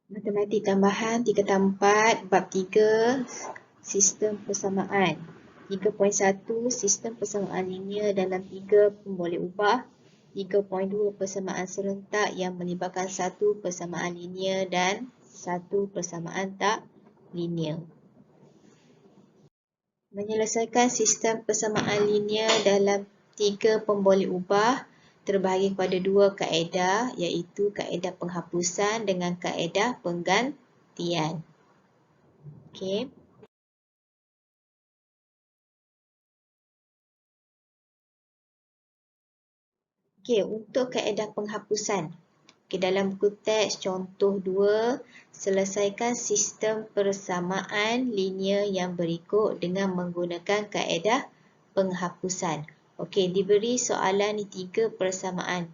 Matematik tambahan tingkatan 4, bab 3, sistem persamaan. 3.1, sistem persamaan linear dalam 3 boleh ubah. 3.2, persamaan serentak yang melibatkan satu persamaan linear dan satu persamaan tak linear. Menyelesaikan sistem persamaan linear dalam 3 pemboleh ubah terbahagi kepada 2 kaedah, iaitu kaedah penghapusan dengan kaedah penggantian. Okey. Okey, untuk kaedah penghapusan. Okey, dalam buku teks contoh 2, selesaikan sistem persamaan linear yang berikut dengan menggunakan kaedah penghapusan. Okey, diberi soalan ni 3 persamaan.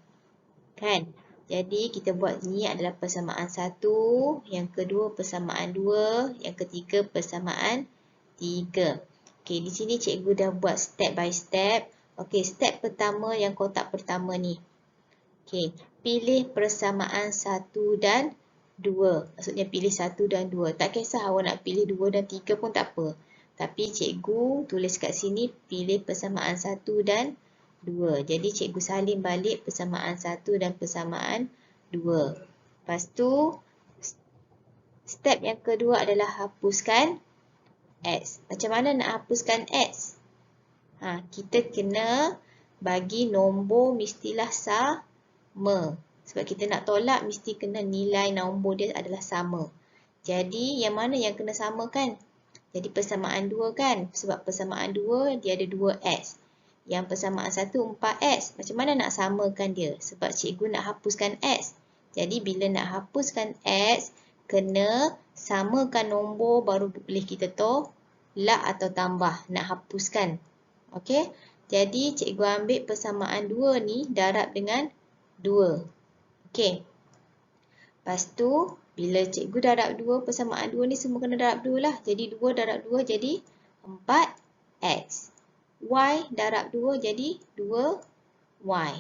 Kan? Jadi kita buat ni adalah persamaan 1, yang kedua persamaan 2, yang ketiga persamaan 3. Okey, di sini cikgu dah buat step by step. Okey, step pertama yang kotak pertama ni. Okey, pilih persamaan 1 dan 2. Maksudnya pilih 1 dan 2. Tak kisah awak nak pilih 2 dan 3 pun tak apa. Tapi cikgu tulis kat sini pilih persamaan 1 dan 2. Jadi cikgu salin balik persamaan 1 dan persamaan 2. Lepas tu step yang kedua adalah hapuskan X. Macam mana nak hapuskan X? Kita kena bagi nombor mestilah sama. Sebab kita nak tolak mesti kena nilai nombor dia adalah sama. Jadi yang mana yang kena sama kan? Jadi persamaan 2 kan? Sebab persamaan 2 dia ada 2X. Yang persamaan 1 4X. Macam mana nak samakan dia? Sebab cikgu nak hapuskan X. Jadi bila nak hapuskan X, kena samakan nombor baru boleh kita tolak atau tambah. Nak hapuskan. Okey? Jadi cikgu ambil persamaan 2 ni darab dengan 2. Okey. Lepas tu bila cikgu darab 2, persamaan 2 ni semua kena darab 2 lah. Jadi 2 darab 2 jadi 4X. Y darab 2 jadi 2Y.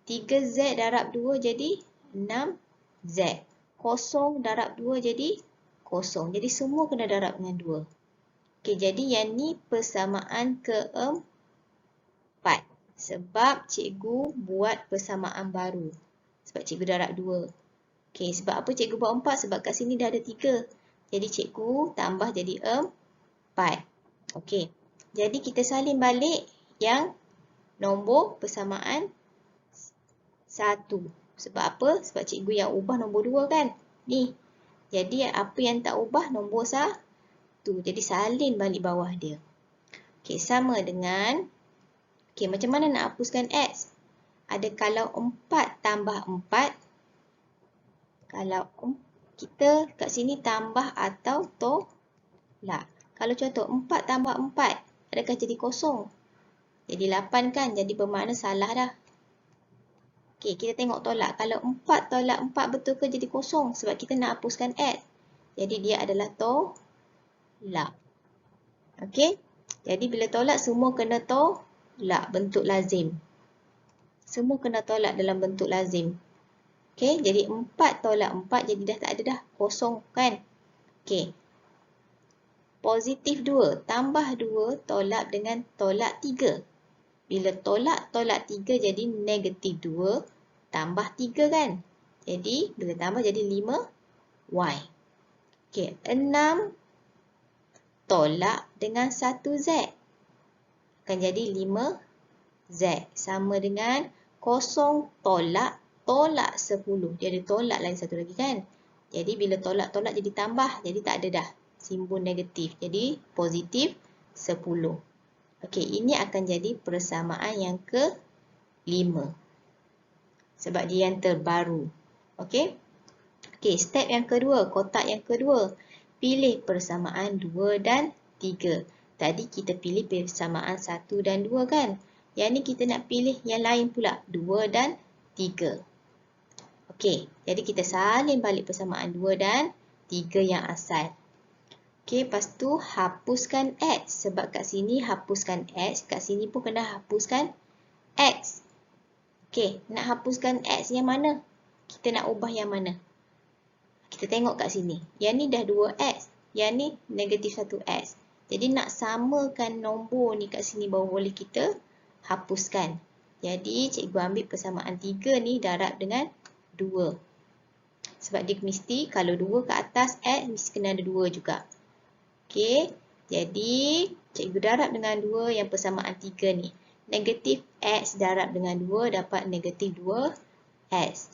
3Z darab 2 jadi 6Z. 0 darab 2 jadi 0. Jadi semua kena darab dengan 2. Okey, jadi yang ni persamaan keempat. Sebab cikgu buat persamaan baru. Sebab cikgu darab 2. Okey, sebab apa cikgu buat 4? Sebab kat sini dah ada 3. Jadi cikgu tambah jadi 4. Okey. Jadi kita salin balik yang nombor persamaan 1. Sebab apa? Sebab cikgu yang ubah nombor 2 kan? Ni. Jadi apa yang tak ubah? Nombor 1. Jadi salin balik bawah dia. Okey, sama dengan macam mana nak hapuskan X? Ada kalau 4 tambah 4. Kalau kita kat sini tambah atau tolak. Kalau contoh 4 tambah 4, adakah jadi 0? Jadi 8 kan? Jadi bermakna salah dah. Okey, kita tengok tolak. Kalau 4 tolak 4 betul ke jadi 0? Sebab kita nak hapuskan X. Jadi dia adalah tolak. Okey? Jadi bila tolak semua kena tolak bentuk lazim. Semua kena tolak dalam bentuk lazim. Okey, jadi 4 tolak 4 jadi dah tak ada dah. 0 kan? Okey. Positif 2 tambah 2 tolak dengan tolak 3. Bila tolak 3 jadi negatif 2 tambah 3 kan? Jadi bila tambah jadi 5Y. Okey, 6 tolak dengan 1Z. Akan jadi 5Z. Sama dengan 0 tolak 10. Dia ada tolak lagi satu lagi kan? Jadi bila tolak jadi tambah. Jadi tak ada dah simbol negatif. Jadi positif 10. Okey, ini akan jadi persamaan yang ke-5. Sebab dia yang terbaru. Okey? Okey, step yang kedua, kotak yang kedua. Pilih persamaan 2 dan 3. Tadi kita pilih persamaan 1 dan 2 kan? Yang ni kita nak pilih yang lain pula. 2 dan 3. Okey, jadi kita salin balik persamaan 2 dan 3 yang asal. Okey, lepas tu hapuskan X. Sebab kat sini hapuskan X. Kat sini pun kena hapuskan X. Okey, nak hapuskan X yang mana? Kita nak ubah yang mana? Kita Kita tengok kat sini. Yang ni dah 2x. Yang ni negatif 1x. Jadi nak samakan nombor ni kat sini baru boleh kita hapuskan. Jadi cikgu ambil persamaan 3 ni darab dengan 2. Sebab dia mesti kalau 2 ke atas x mesti kena ada 2 juga. Okey. Jadi cikgu darab dengan 2 yang persamaan 3 ni. Negatif x darab dengan 2 dapat negatif 2x.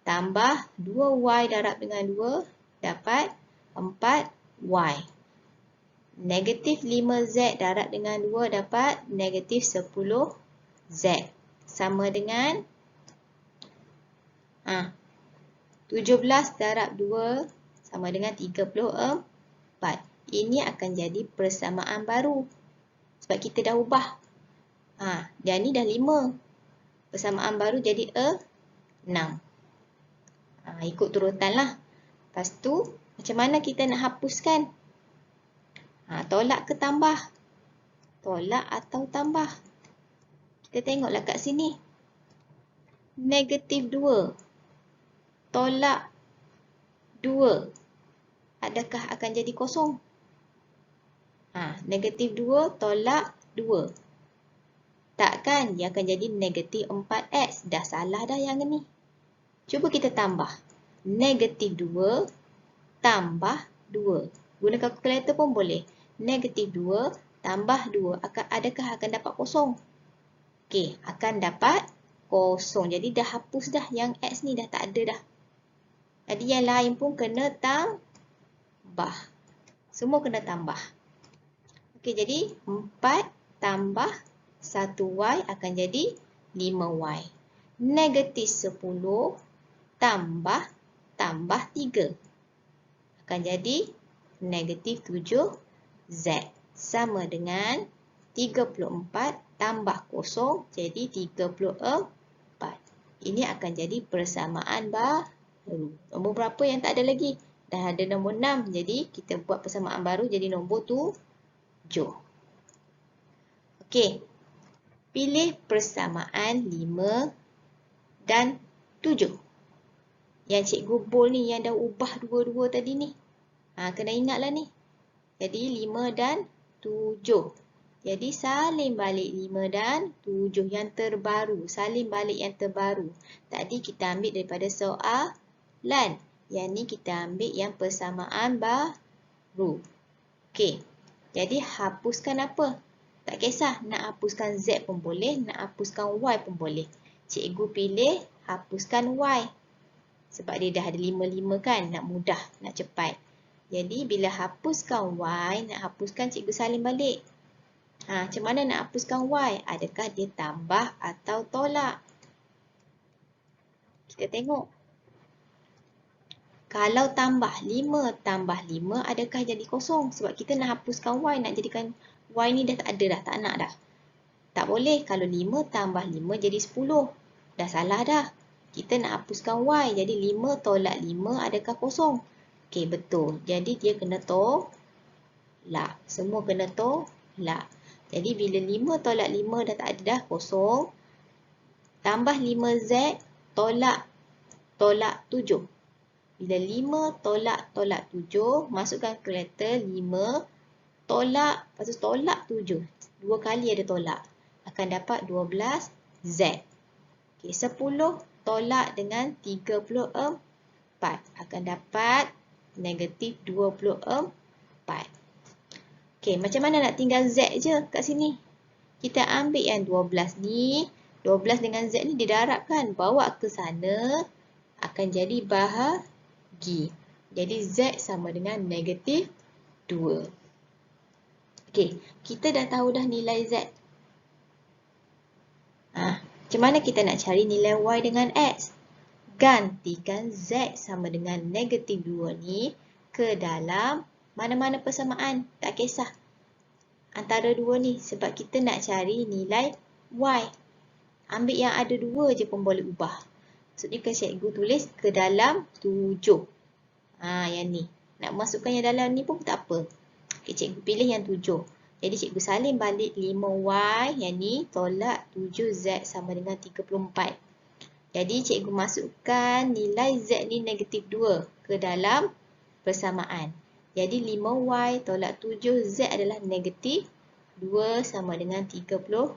Tambah 2y darab dengan 2 dapat 4y. Negatif 5z darab dengan 2 dapat negatif 10z. Sama dengan 17 darab 2 sama dengan 34. Ini akan jadi persamaan baru. Sebab kita dah ubah. Dan ni dah 5. Persamaan baru jadi 6. Ikut turutan lah. Lepas tu, macam mana kita nak hapuskan? Tolak ke tambah? Tolak atau tambah? Kita tengoklah kat sini. Negatif 2. Tolak 2. Adakah akan jadi kosong? Negatif 2 tolak 2. Takkan dia akan jadi negatif 4x. Dah salah dah yang ni. Cuba kita tambah. Negatif 2 tambah 2. Guna kalkulator pun boleh. Negatif 2 tambah 2. Adakah akan dapat kosong? Okey, akan dapat kosong. Jadi dah hapus dah yang x ni dah tak ada dah. Jadi yang lain pun kena tambah. Semua kena tambah. Okey, jadi 4 tambah 1y akan jadi 5y. Negatif 10 tambah 3 akan jadi negatif 7z. Sama dengan 34 tambah kosong jadi 34. Ini akan jadi persamaan baru. Nombor berapa yang tak ada lagi? Dah ada nombor 6. Jadi kita buat persamaan baru jadi nombor 7. Okey. Pilih persamaan 5 dan 7. Yang cikgu bold ni yang dah ubah dua-dua tadi ni. Kena ingatlah ni. Jadi 5 dan 7. Jadi salin balik 5 dan 7 yang terbaru. Salin balik yang terbaru. Tadi kita ambil daripada soalan. Yang ni kita ambil yang persamaan baru. Okey. Jadi hapuskan apa? Tak kisah. Nak hapuskan Z pun boleh. Nak hapuskan Y pun boleh. Cikgu pilih hapuskan Y. Sebab dia dah ada 5-5 kan. Nak mudah. Nak cepat. Jadi bila hapuskan Y. Nak hapuskan cikgu salin balik. Macam mana nak hapuskan Y? Adakah dia tambah atau tolak? Kita tengok. Kalau tambah 5 tambah 5, adakah jadi kosong? Sebab kita nak hapuskan Y, nak jadikan Y ni dah tak ada dah, tak nak dah. Tak boleh. Kalau 5 tambah 5 jadi 10. Dah salah dah. Kita nak hapuskan Y, jadi 5 tolak 5, adakah kosong? Okey, betul. Jadi dia kena tolak. Semua kena tolak. Jadi bila 5 tolak 5 dah tak ada dah, kosong. Tambah 5Z, tolak 7. Bila 5 tolak 7, masukkan kalkulator 5 tolak, lepas tu tolak 7. 2 kali ada tolak. Akan dapat 12Z. Okey, 10 tolak dengan 34. Akan dapat negatif 24. Okey, macam mana nak tinggal Z je kat sini? Kita ambil yang 12 ni. 12 dengan Z ni didarabkan. Bawa ke sana. Akan jadi bahagi. Jadi Z sama dengan negatif 2. Okey, kita dah tahu dah nilai Z. Macam mana kita nak cari nilai Y dengan X? Gantikan Z sama dengan negatif 2 ni ke dalam mana-mana persamaan. Tak kisah. Antara dua ni. Sebab kita nak cari nilai Y. Ambil yang ada 2 je pun boleh ubah. Maksudnya kan cikgu tulis ke dalam 7. Yang ni. Nak masukkan yang dalam ni pun tak apa. Okay, cikgu pilih yang 7. Jadi cikgu salin balik 5Y. Yang ni tolak 7Z sama dengan 34. Jadi cikgu masukkan nilai Z ni negatif 2 ke dalam persamaan. Jadi 5Y tolak 7Z adalah negatif 2 sama dengan 34.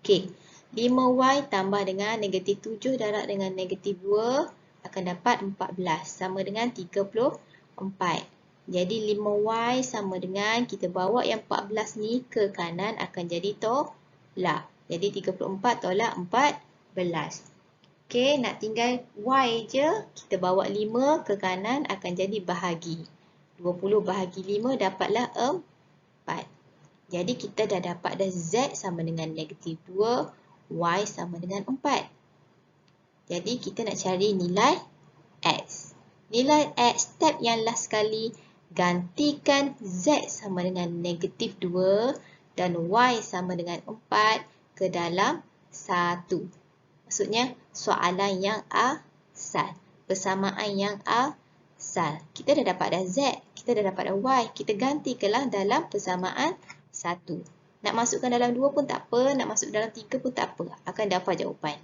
Okey, 5Y tambah dengan negatif 7 darab dengan negatif 2 akan dapat 14 sama dengan 34. Jadi 5Y sama dengan kita bawa yang 14 ni ke kanan akan jadi tolak. Jadi 34 tolak 14. Okey, nak tinggal Y je. Kita bawa 5 ke kanan akan jadi bahagi. 20 bahagi 5 dapatlah 4. Jadi kita dah dapat dah Z sama dengan negatif 2, Y sama dengan 4. Jadi kita nak cari nilai X. Nilai X, step yang last sekali, gantikan Z sama dengan negatif 2 dan Y sama dengan 4 ke dalam 1. Maksudnya soalan yang asal, persamaan yang asal. Kita dah dapat dah Z, kita dah dapat dah Y, kita gantikanlah dalam persamaan 1. Nak masukkan dalam 2 pun tak apa, nak masuk dalam 3 pun tak apa, akan dapat jawapan.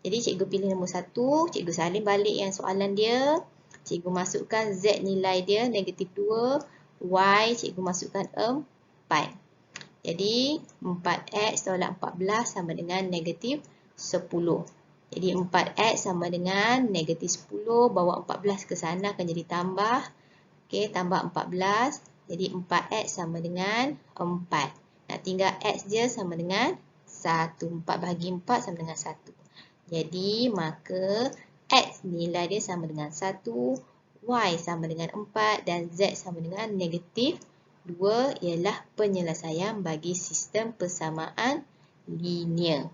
Jadi cikgu pilih nombor 1, cikgu salin balik yang soalan dia. Cikgu masukkan Z nilai dia negatif 2, Y cikgu masukkan 4. Jadi 4X tolak 14 sama dengan negatif 10. Jadi 4X sama dengan negatif 10, bawa 14 ke sana akan jadi tambah. Okey, tambah 14. Jadi 4X sama dengan 4. Nak tinggal X je sama dengan 1. 4 bahagi 4 sama dengan 1. Jadi maka X nilai dia sama dengan 1, Y sama dengan 4 dan Z sama dengan negatif 2 ialah penyelesaian bagi sistem persamaan linear.